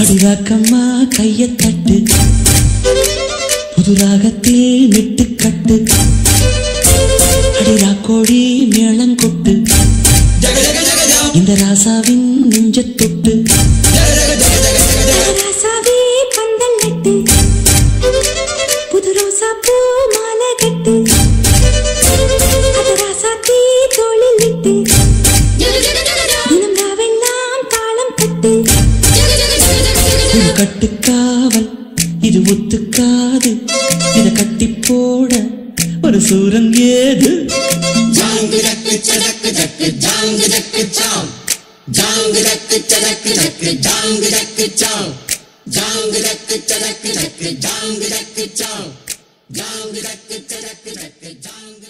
அடிராக்கம்மா கைய தட்டு புது ராகத்தில் நெட்டு கட்டு அடிராக்கோடி மேளங்கொட்டு இந்த ராசாவின் நெஞ்ச தொட்டு ராசாவே பந்தல் நட்டு புது ரோசா பூ மாலை கட்டு அது ராசாத்தி தோளில் இட்டு தினம் ராவெல்லாம் தாளம் கட்டு கட்டுக்காவல் இது ஒத்துக்காது இத கட்டி போட ஒரு சூரன் ஏது ஜாங்கு ஜக்கு சடக்கு ஜக்கு ஜாங்கு ஜக்கு சாம் ஜாங்கு ஜக்கு சடக்கு ஜக்கு ஜாங்கு ஜக்கு சாம் ஜாங்கு ஜக்கு சடக்கு ஜக்கு ஜாங்கு ஜக்கு சாம் ஜாங்கு ஜக்கு சடக்கு ஜக்கு ஜாங்கு